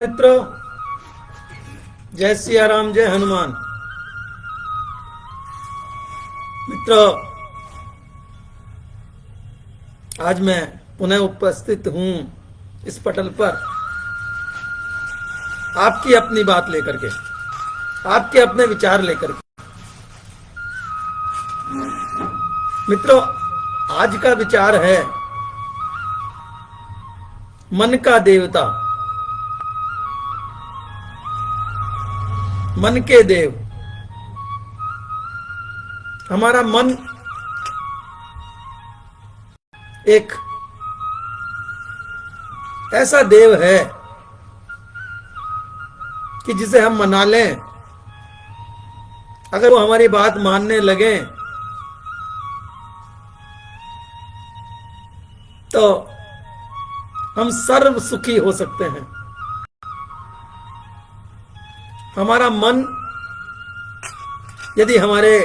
मित्रों, जय सिया राम, जय हनुमान। मित्रों, आज मैं पुनः उपस्थित हूं इस पटल पर आपकी अपनी बात लेकर के, आपके अपने विचार लेकर के। मित्रों, आज का विचार है मन का देवता, मन के देव। हमारा मन एक ऐसा देव है कि जिसे हम मना लें, अगर वो हमारी बात मानने लगे तो हम सर्व सुखी हो सकते हैं। हमारा मन यदि हमारे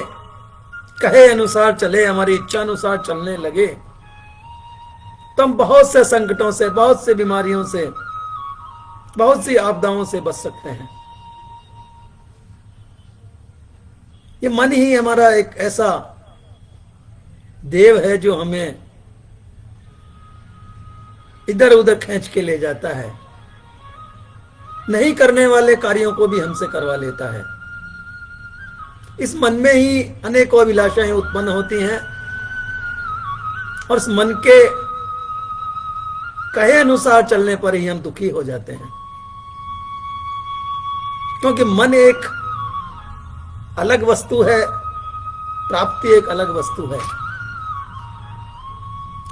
कहे अनुसार चले, हमारी इच्छा अनुसार चलने लगे, तो हम बहुत से संकटों से, बहुत से बीमारियों से, बहुत सी आपदाओं से बच सकते हैं। ये मन ही हमारा एक ऐसा देव है जो हमें इधर उधर खींच के ले जाता है, नहीं करने वाले कार्यों को भी हमसे करवा लेता है। इस मन में ही अनेकों अभिलाषाएं उत्पन्न होती हैं और इस मन के कहे अनुसार चलने पर ही हम दुखी हो जाते हैं, क्योंकि मन एक अलग वस्तु है, प्राप्ति एक अलग वस्तु है।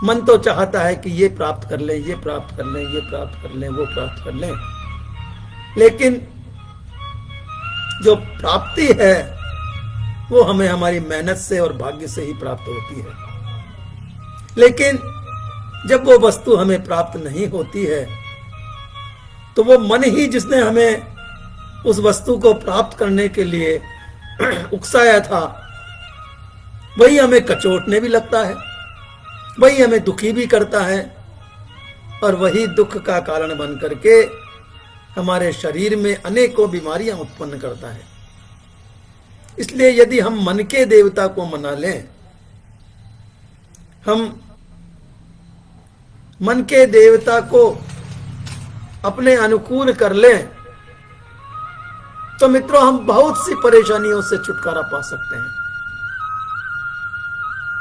मन तो चाहता है कि ये प्राप्त कर लें, ये प्राप्त कर लें, ये प्राप्त कर लें, वो प्राप्त कर लें, लेकिन जो प्राप्ति है वो हमें हमारी मेहनत से और भाग्य से ही प्राप्त होती है। लेकिन जब वो वस्तु हमें प्राप्त नहीं होती है तो वो मन ही जिसने हमें उस वस्तु को प्राप्त करने के लिए उकसाया था, वही हमें कचोटने भी लगता है, वही हमें दुखी भी करता है और वही दुख का कारण बन करके हमारे शरीर में अनेकों बीमारियां उत्पन्न करता है। इसलिए यदि हम मन के देवता को मना लें, हम मन के देवता को अपने अनुकूल कर लें, तो मित्रों हम बहुत सी परेशानियों से छुटकारा पा सकते हैं।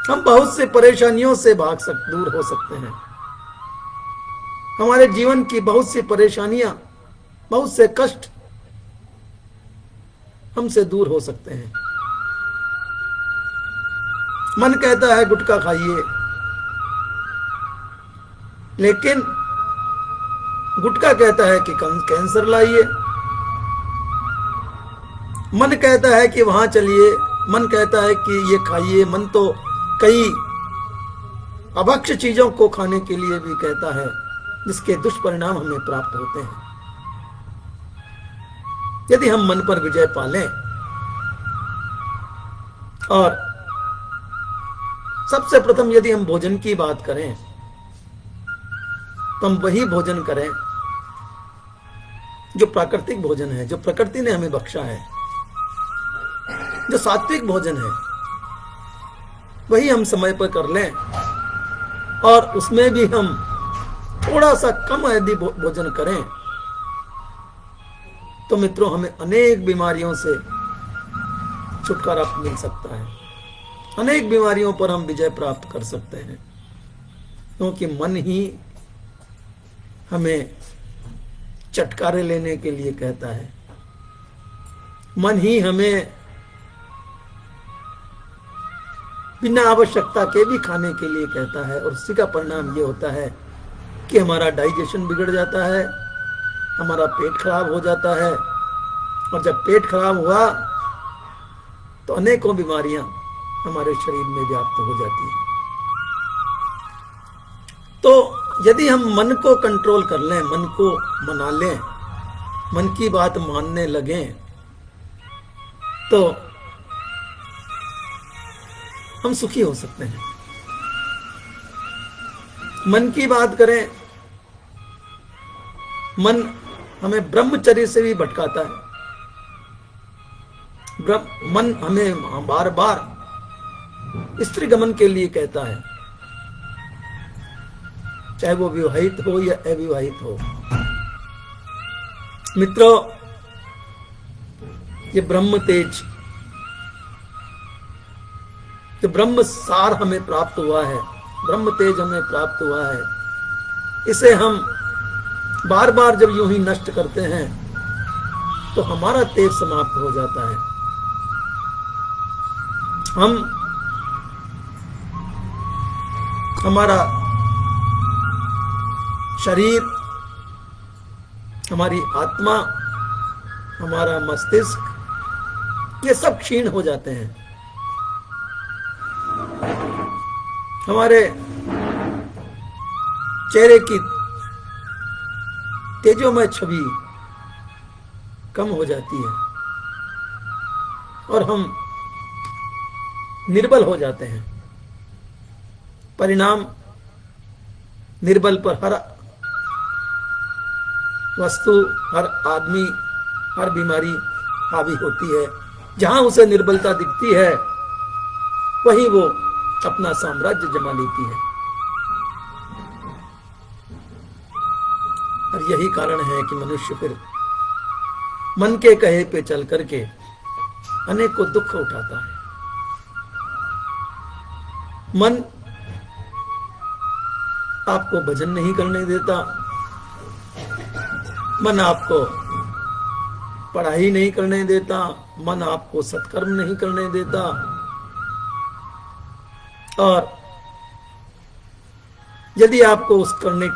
हम बहुत सी परेशानियों से दूर हो सकते हैं। हमारे जीवन की बहुत सी परेशानियां, बहुत से कष्ट हमसे दूर हो सकते हैं। मन कहता है गुटखा खाइए, लेकिन गुटखा कहता है कि कैंसर लाइए। मन कहता है कि वहां चलिए, मन कहता है कि ये खाइए, मन तो कई अभक्ष्य चीजों को खाने के लिए भी कहता है, जिसके दुष्परिणाम हमें प्राप्त होते हैं। यदि हम मन पर विजय पालें और सबसे प्रथम यदि हम भोजन की बात करें, तो हम वही भोजन करें जो प्राकृतिक भोजन है, जो प्रकृति ने हमें बख्शा है, जो सात्विक भोजन है, वही हम समय पर कर लें। और उसमें भी हम थोड़ा सा कम यदि भोजन करें तो मित्रों हमें अनेक बीमारियों से छुटकारा मिल सकता है, अनेक बीमारियों पर हम विजय प्राप्त कर सकते हैं, क्योंकि मन ही हमें चटकारे लेने के लिए कहता है। मन ही हमें बिना आवश्यकता के भी खाने के लिए कहता है, और उसी का परिणाम ये होता है कि हमारा डाइजेशन बिगड़ जाता है, हमारा पेट खराब हो जाता है, और जब पेट खराब हुआ तो अनेकों बीमारियां हमारे शरीर में व्याप्त हो जाती हैं। तो यदि हम मन को कंट्रोल कर लें, मन को मना लें, मन की बात मानने लगें, तो हम सुखी हो सकते हैं। मन की बात करें, मन हमें ब्रह्मचर्य से भी भटकाता है। मन हमें बार बार स्त्री गमन के लिए कहता है, चाहे वो विवाहित हो या अविवाहित हो। मित्रों, ये ब्रह्म तेज, जो ब्रह्म सार हमें प्राप्त हुआ है, ब्रह्म तेज हमें प्राप्त हुआ है, इसे हम बार बार जब यूं ही नष्ट करते हैं तो हमारा तेज समाप्त हो जाता है। हमारा शरीर, हमारी आत्मा, हमारा मस्तिष्क, ये सब क्षीण हो जाते हैं। हमारे चेहरे की तेजोमय छवि कम हो जाती है और हम निर्बल हो जाते हैं। परिणाम, निर्बल पर हर वस्तु, हर आदमी, हर बीमारी हावी होती है। जहां उसे निर्बलता दिखती है वहीं वो अपना साम्राज्य जमा लेती है। और यही कारण है कि मनुष्य फिर मन के कहे पे चल करके अनेकों दुख उठाता है। मन आपको भजन नहीं करने देता, मन आपको पढ़ाई नहीं करने देता, मन आपको सत्कर्म नहीं करने देता, और यदि आपको उसको करने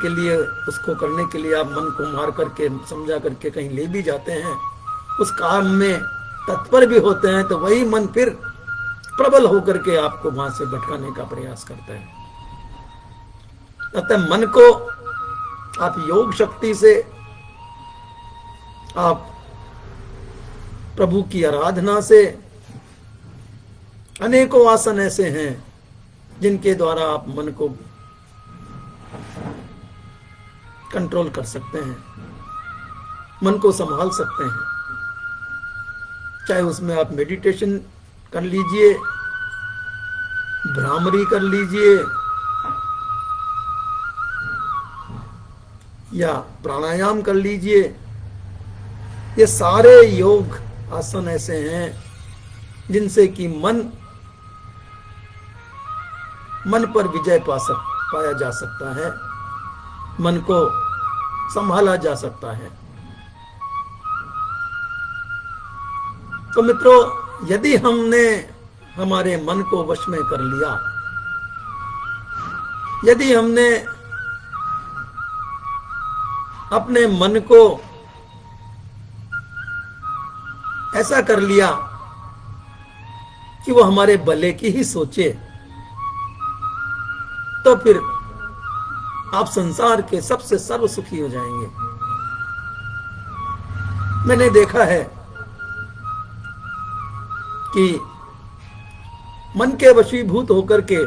के लिए आप मन को मार करके, समझा करके कहीं ले भी जाते हैं, उस काम में तत्पर भी होते हैं, तो वही मन फिर प्रबल होकर के आपको वहां से भटकाने का प्रयास करता है। अतः मन को आप योग शक्ति से, आप प्रभु की आराधना से, अनेकों आसन ऐसे हैं जिनके द्वारा आप मन को कंट्रोल कर सकते हैं, मन को संभाल सकते हैं। चाहे उसमें आप मेडिटेशन कर लीजिए, भ्रामरी कर लीजिए, या प्राणायाम कर लीजिए। ये सारे योग आसन ऐसे हैं जिनसे कि मन पर विजय पाया जा सकता है, मन को संभाला जा सकता है। तो मित्रों, यदि हमने हमारे मन को वश में कर लिया, यदि हमने अपने मन को ऐसा कर लिया कि वो हमारे भले की ही सोचे, तो फिर आप संसार के सबसे सर्व सुखी हो जाएंगे। मैंने देखा है कि मन के वशीभूत होकर के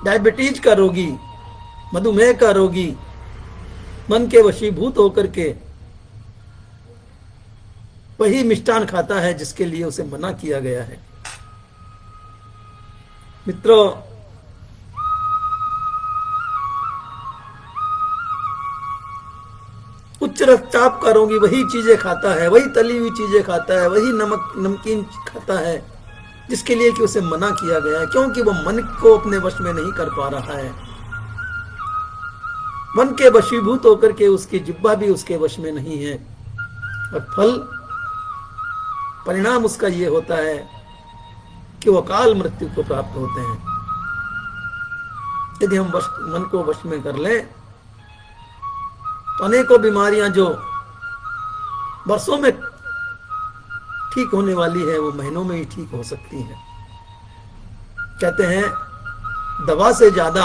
डायबिटीज का रोगी, मधुमेह का रोगी, मन के वशीभूत होकर के वही मिष्टान खाता है जिसके लिए उसे मना किया गया है। मित्रों, उच्च रक्तचाप का रोगी वही चीजें खाता है, वही तली हुई चीजें खाता है, वही नमकीन खाता है जिसके लिए कि उसे मना किया गया है, क्योंकि वो मन को अपने वश में नहीं कर पा रहा है। मन के वशीभूत होकर के उसकी जिह्वा भी उसके वश में नहीं है, और परिणाम उसका ये होता है कि वो अकाल मृत्यु को प्राप्त होते हैं। यदि हम मन को वश में कर लें तो अनेकों बीमारियां जो वर्षों में ठीक होने वाली है वो महीनों में ही ठीक हो सकती है। कहते हैं दवा से ज्यादा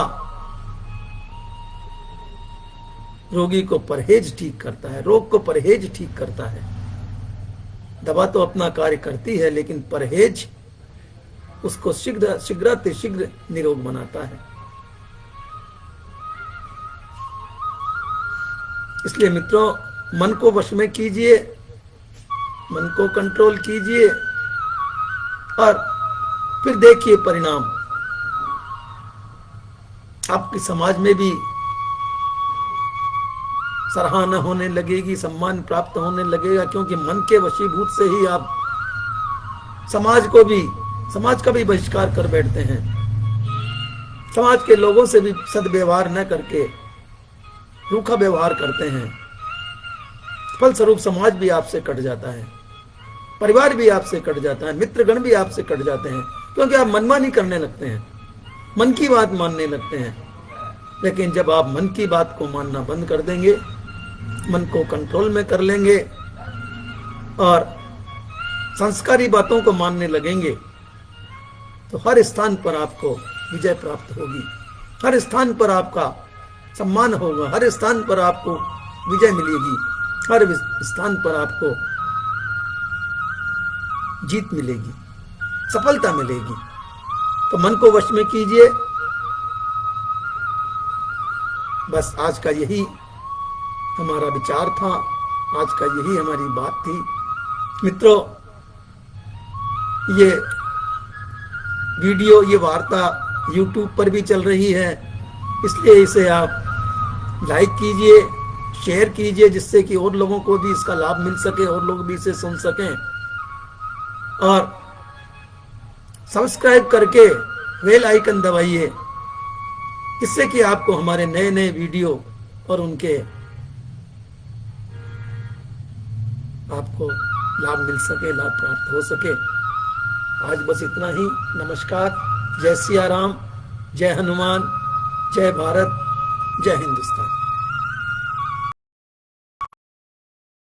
रोगी को परहेज ठीक करता है, रोग को परहेज ठीक करता है। दवा तो अपना कार्य करती है, लेकिन परहेज उसको शीघ्र निरोग बनाता है। इसलिए मित्रों, मन को वश में कीजिए, मन को कंट्रोल कीजिए और फिर देखिए परिणाम। आपके समाज में भी सराहना होने लगेगी, सम्मान प्राप्त होने लगेगा, क्योंकि मन के वशीभूत से ही आप समाज का भी बहिष्कार कर बैठते हैं। समाज के लोगों से भी सद्व्यवहार न करके रूखा व्यवहार करते हैं। फलस्वरूप समाज भी आपसे कट जाता है, परिवार भी आपसे कट जाता है, मित्रगण भी आपसे कट जाते हैं, क्योंकि आप मनमानी करने लगते हैं, मन की बात मानने लगते हैं। लेकिन जब आप मन की बात को मानना बंद कर देंगे, मन को कंट्रोल में कर लेंगे और संस्कारी बातों को मानने लगेंगे, तो हर स्थान पर आपको विजय प्राप्त होगी, हर स्थान पर आपका सम्मान होगा, हर स्थान पर आपको विजय मिलेगी, हर स्थान पर आपको जीत मिलेगी, सफलता मिलेगी। तो मन को वश में कीजिए। बस आज का यही हमारा विचार था, आज का यही हमारी बात थी। मित्रों, ये वीडियो, ये वार्ता YouTube पर भी चल रही है, इसलिए इसे आप लाइक कीजिए, शेयर कीजिए, जिससे कि और लोगों को भी इसका लाभ मिल सके और लोग भी इसे सुन सकें। और सब्सक्राइब करके बेल आइकन दबाइए, जिससे कि आपको हमारे नए नए वीडियो और उनके आपको लाभ मिल सके, लाभ प्राप्त हो सके। आज बस इतना ही। नमस्कार। जय सिया राम, जय हनुमान, जय भारत, जय हिंदुस्तान।